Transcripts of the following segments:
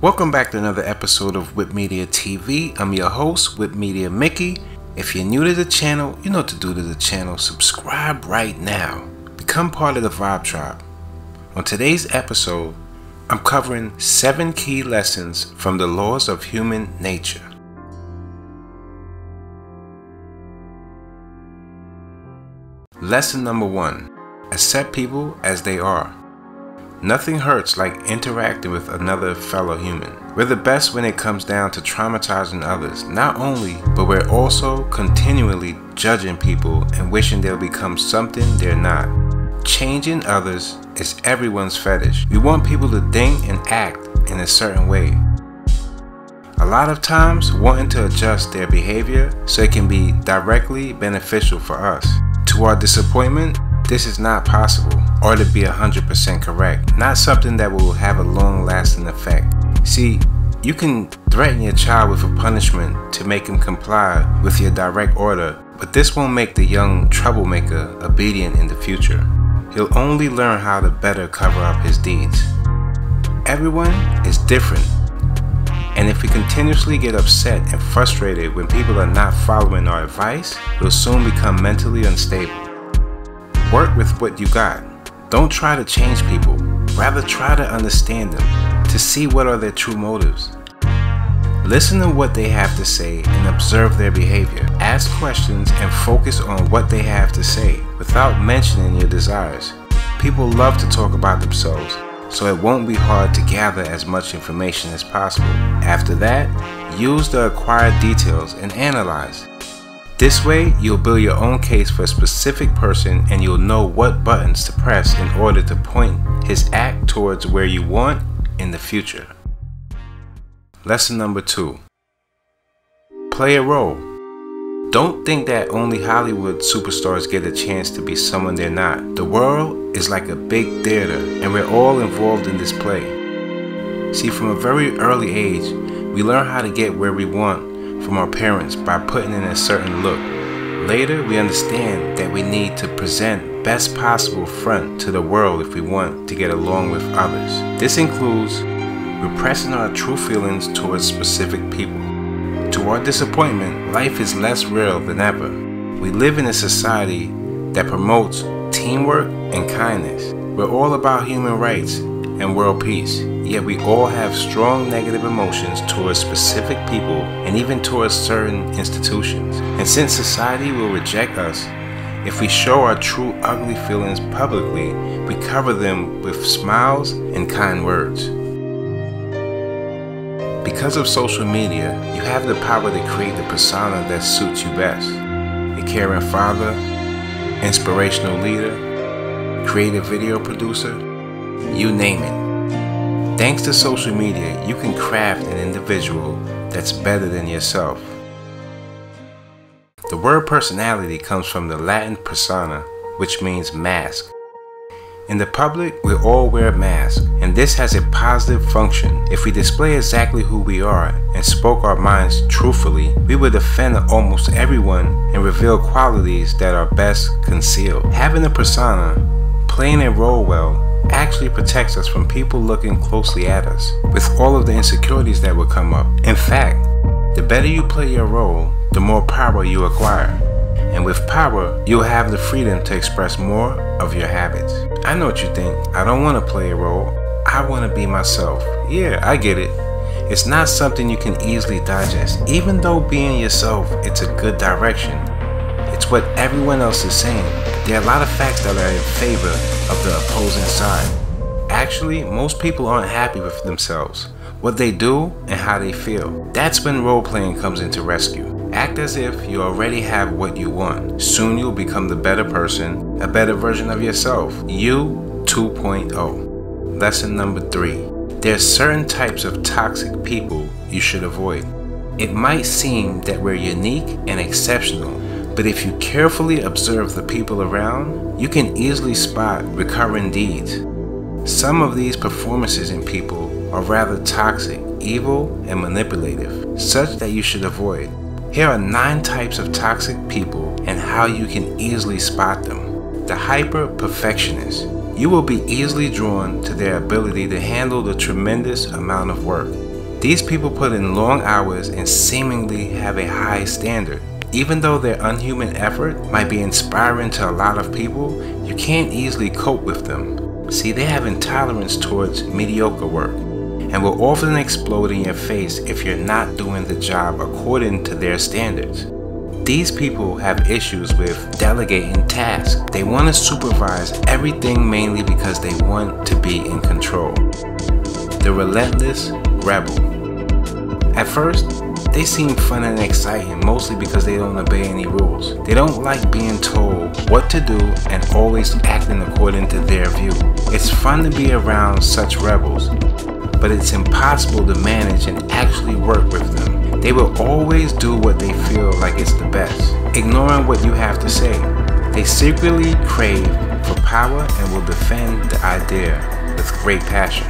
Welcome back to another episode of Whip Media TV. I'm your host, Whip Media Mickey. If you're new to the channel, you know what to do to the channel. Subscribe right now. Become part of the Vibe Tribe. On today's episode, I'm covering 7 key lessons from the Laws of Human Nature. Lesson number 1. Accept people as they are. Nothing hurts like interacting with another fellow human. We're the best when it comes down to traumatizing others. Not only, but we're also continually judging people and wishing they'll become something they're not. Changing others is everyone's fetish. We want people to think and act in a certain way. A lot of times, wanting to adjust their behavior so it can be directly beneficial for us. To our disappointment, this is not possible, or to be 100% correct. Not something that will have a long-lasting effect. See, you can threaten your child with a punishment to make him comply with your direct order, but this won't make the young troublemaker obedient in the future. He'll only learn how to better cover up his deeds. Everyone is different, and if we continuously get upset and frustrated when people are not following our advice, we'll soon become mentally unstable. Work with what you got. Don't try to change people. Rather try to understand them, to see what are their true motives. Listen to what they have to say and observe their behavior. Ask questions and focus on what they have to say without mentioning your desires. People love to talk about themselves, so it won't be hard to gather as much information as possible. After that, use the acquired details and analyze. This way, you'll build your own case for a specific person and you'll know what buttons to press in order to point his act towards where you want in the future. Lesson number 2. Play a role. Don't think that only Hollywood superstars get a chance to be someone they're not. The world is like a big theater and we're all involved in this play. See, from a very early age, we learn how to get where we want from our parents by putting in a certain look. Later, we understand that we need to present best possible front to the world if we want to get along with others. This includes repressing our true feelings towards specific people. To our disappointment, life is less real than ever. We live in a society that promotes teamwork and kindness. We're all about human rights and world peace, yet we all have strong negative emotions towards specific people and even towards certain institutions. And since society will reject us if we show our true ugly feelings publicly, we cover them with smiles and kind words. Because of social media, you have the power to create the persona that suits you best. A caring father, inspirational leader, creative video producer, you name it. Thanks to social media, you can craft an individual that's better than yourself. The word personality comes from the Latin persona, which means mask. In the public, we all wear masks, and this has a positive function. If we display exactly who we are and spoke our minds truthfully, we would offend almost everyone and reveal qualities that are best concealed. Having a persona, playing a role well, actually protects us from people looking closely at us with all of the insecurities that will come up. In fact, the better you play your role, the more power you acquire. And with power, you'll have the freedom to express more of your habits. I know what you think. I don't want to play a role. I want to be myself. Yeah, I get it. It's not something you can easily digest. Even though being yourself, it's a good direction. It's what everyone else is saying. There are a lot of facts that are in favor of the opposing side. Actually, most people aren't happy with themselves, what they do, and how they feel. That's when role-playing comes into rescue. Act as if you already have what you want. Soon you'll become the better person, a better version of yourself. You 2.0. Lesson number 3. There are certain types of toxic people you should avoid. It might seem that we're unique and exceptional, but if you carefully observe the people around, you can easily spot recurring deeds. Some of these performances in people are rather toxic, evil, and manipulative, such that you should avoid. Here are 9 types of toxic people and how you can easily spot them. The hyper-perfectionist. You will be easily drawn to their ability to handle the tremendous amount of work. These people put in long hours and seemingly have a high standard. Even though their unhuman effort might be inspiring to a lot of people, you can't easily cope with them. See, they have intolerance towards mediocre work and will often explode in your face if you're not doing the job according to their standards. These people have issues with delegating tasks. They want to supervise everything mainly because they want to be in control. The relentless rebel. At first, they seem fun and exciting mostly because they don't obey any rules. They don't like being told what to do and always acting according to their view. It's fun to be around such rebels, but it's impossible to manage and actually work with them. They will always do what they feel like it's the best, ignoring what you have to say. They secretly crave for power and will defend the idea with great passion.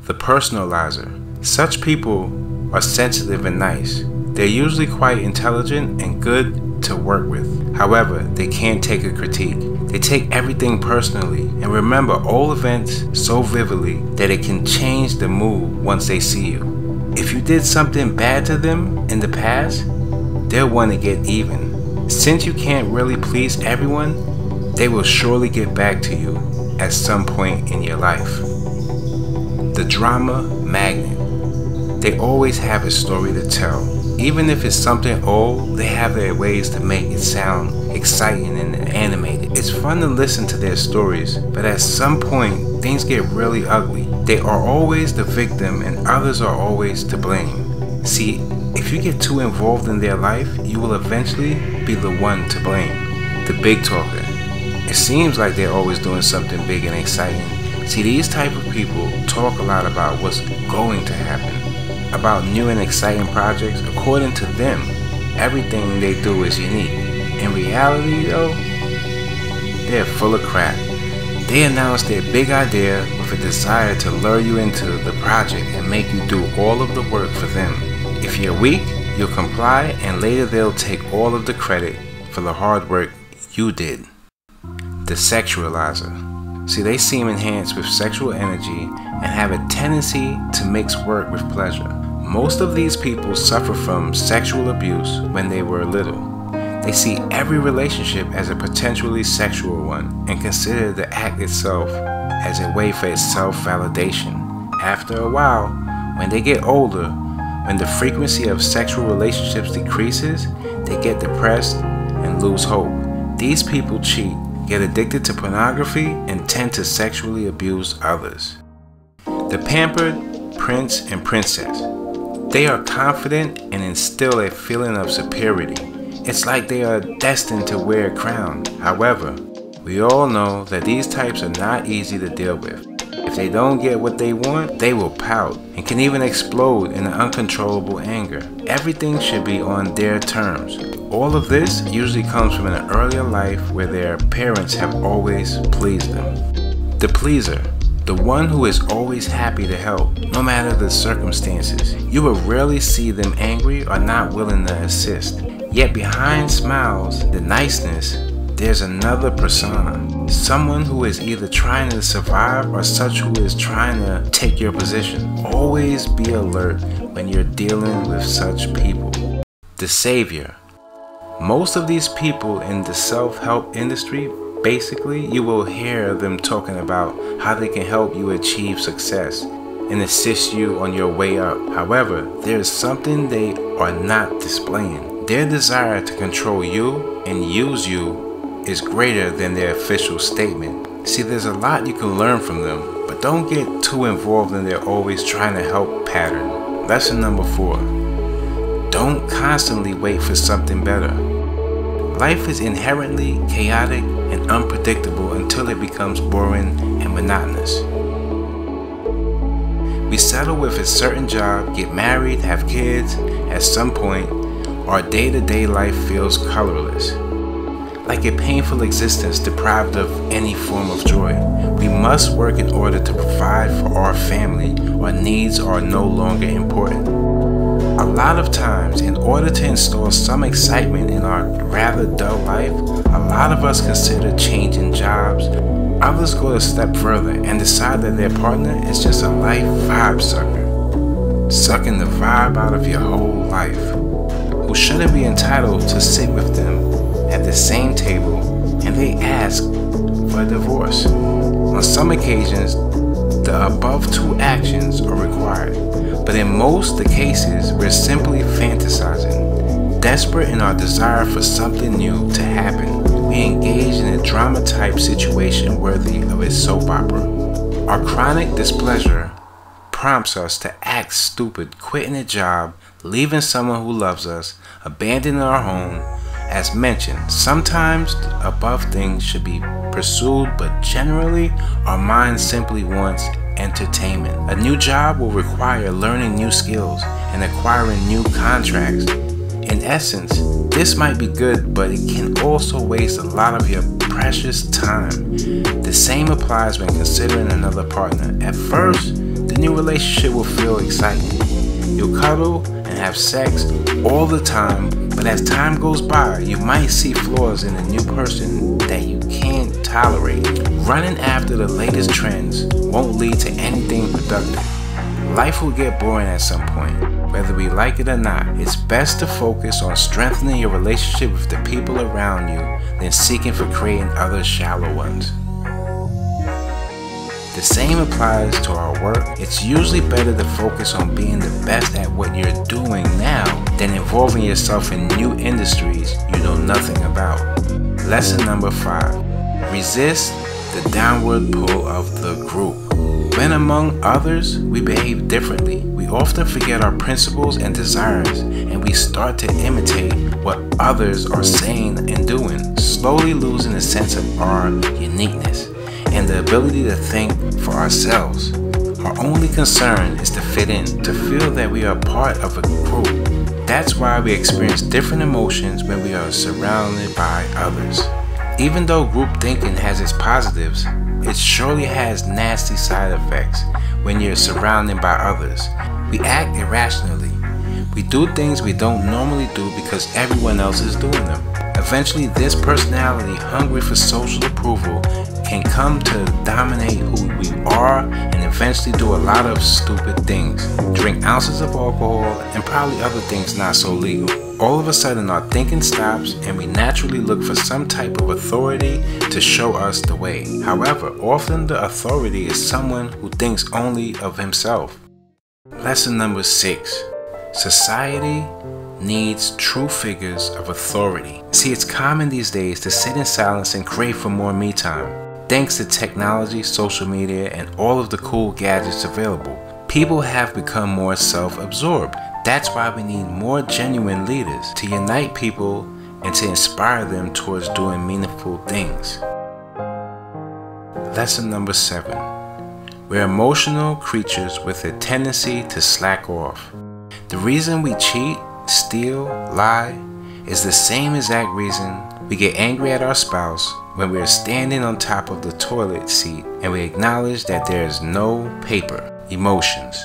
The personalizer. Such people are sensitive and nice. They're usually quite intelligent and good to work with. However, they can't take a critique. They take everything personally and remember all events so vividly that it can change the mood once they see you. If you did something bad to them in the past, they'll want to get even. Since you can't really please everyone, they will surely get back to you at some point in your life. The drama magnet. They always have a story to tell. Even if it's something old, they have their ways to make it sound exciting and animated. It's fun to listen to their stories, but at some point, things get really ugly. They are always the victim and others are always to blame. See, if you get too involved in their life, you will eventually be the one to blame. The big talker. It seems like they're always doing something big and exciting. See, these type of people talk a lot about what's going to happen, about new and exciting projects. According to them, everything they do is unique. In reality though, they're full of crap. They announce their big idea with a desire to lure you into the project and make you do all of the work for them. If you're weak, you'll comply and later they'll take all of the credit for the hard work you did. The sexualizer. See, they seem enhanced with sexual energy and have a tendency to mix work with pleasure. Most of these people suffer from sexual abuse when they were little. They see every relationship as a potentially sexual one and consider the act itself as a way for self-validation. After a while, when they get older, when the frequency of sexual relationships decreases, they get depressed and lose hope. These people cheat, get addicted to pornography, and tend to sexually abuse others. The pampered prince and princess. They are confident and instill a feeling of superiority. It's like they are destined to wear a crown. However, we all know that these types are not easy to deal with. If they don't get what they want, they will pout and can even explode in an uncontrollable anger. Everything should be on their terms. All of this usually comes from an earlier life where their parents have always pleased them. The pleaser. The one who is always happy to help, no matter the circumstances. You will rarely see them angry or not willing to assist. Yet behind smiles, the niceness, there's another persona. Someone who is either trying to survive or such who is trying to take your position. Always be alert when you're dealing with such people. The savior. Most of these people in the self-help industry, basically, you will hear them talking about how they can help you achieve success and assist you on your way up. However, there is something they are not displaying. Their desire to control you and use you is greater than their official statement. See, there's a lot you can learn from them, but don't get too involved in their always trying to help pattern. Lesson number 4. Don't constantly wait for something better. Life is inherently chaotic and unpredictable until it becomes boring and monotonous. We settle with a certain job, get married, have kids. At some point, our day-to-day life feels colorless, like a painful existence deprived of any form of joy. We must work in order to provide for our family. Our needs are no longer important. A lot of times, in order to install some excitement in our rather dull life, a lot of us consider changing jobs. Others go a step further and decide that their partner is just a life vibe sucker. sucking the vibe out of your whole life, who shouldn't be entitled to sit with them at the same table, and they ask for a divorce. On some occasions, the above two actions are required, but in most the cases, we're simply fantasizing, desperate in our desire for something new to happen. We engage in a drama-type situation worthy of a soap opera. Our chronic displeasure prompts us to act stupid, quitting a job, leaving someone who loves us, abandoning our home. As mentioned, sometimes the above things should be pursued, but generally our mind simply wants entertainment. A new job will require learning new skills and acquiring new contracts. In essence, this might be good, but it can also waste a lot of your precious time. The same applies when considering another partner. At first, the new relationship will feel exciting. You'll cuddle and have sex all the time, but as time goes by, you might see flaws in a new person that you can't tolerate. Running after the latest trends won't lead to anything productive. Life will get boring at some point, whether we like it or not. It's best to focus on strengthening your relationship with the people around you than seeking for creating other shallow ones. The same applies to our work. It's usually better to focus on being the best at what you're doing now than involving yourself in new industries you know nothing about. Lesson number 5. Resist the downward pull of the group. When among others, we behave differently. We often forget our principles and desires, and we start to imitate what others are saying and doing, slowly losing a sense of our uniqueness and the ability to think for ourselves. Our only concern is to fit in, to feel that we are part of a group. That's why we experience different emotions when we are surrounded by others. Even though group thinking has its positives, it surely has nasty side effects when you're surrounded by others. We act irrationally. We do things we don't normally do because everyone else is doing them. Eventually, this personality, hungry for social approval, can come to dominate who we are and eventually do a lot of stupid things. Drink ounces of alcohol and probably other things not so legal. All of a sudden our thinking stops and we naturally look for some type of authority to show us the way. However, often the authority is someone who thinks only of himself. Lesson number 6. Society needs true figures of authority. See, it's common these days to sit in silence and crave for more me time. Thanks to technology, social media, and all of the cool gadgets available, people have become more self-absorbed. That's why we need more genuine leaders to unite people and to inspire them towards doing meaningful things. Lesson number 7. We're emotional creatures with a tendency to slack off. The reason we cheat, steal, lie is the same exact reason we get angry at our spouse when we are standing on top of the toilet seat and we acknowledge that there is no paper. Emotions.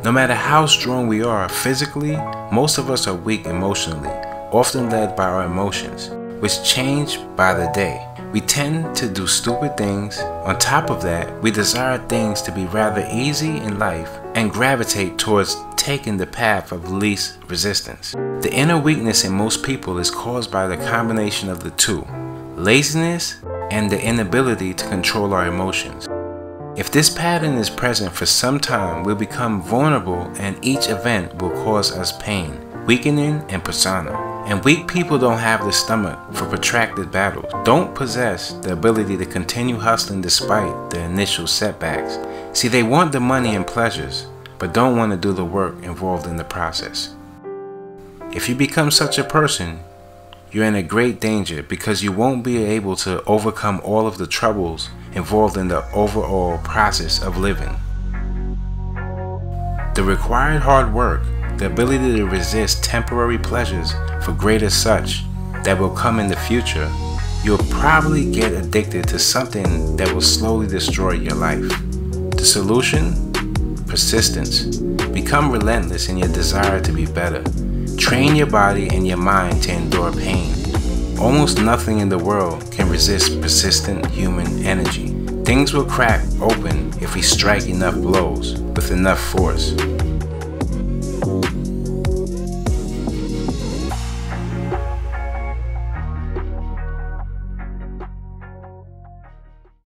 No matter how strong we are physically, most of us are weak emotionally, often led by our emotions, which change by the day. We tend to do stupid things. On top of that, we desire things to be rather easy in life and gravitate towards taking the path of least resistance. The inner weakness in most people is caused by the combination of the two, laziness and the inability to control our emotions. If this pattern is present for some time, we'll become vulnerable and each event will cause us pain, weakening and persona. And weak people don't have the stomach for protracted battles, don't possess the ability to continue hustling despite the initial setbacks. See, they want the money and pleasures, but don't want to do the work involved in the process. If you become such a person, you're in a great danger because you won't be able to overcome all of the troubles involved in the overall process of living. The required hard work, the ability to resist temporary pleasures for greater such that will come in the future, you'll probably get addicted to something that will slowly destroy your life. The solution? Persistence. Become relentless in your desire to be better. Train your body and your mind to endure pain. Almost nothing in the world can resist persistent human energy. Things will crack open if we strike enough blows with enough force. Bye.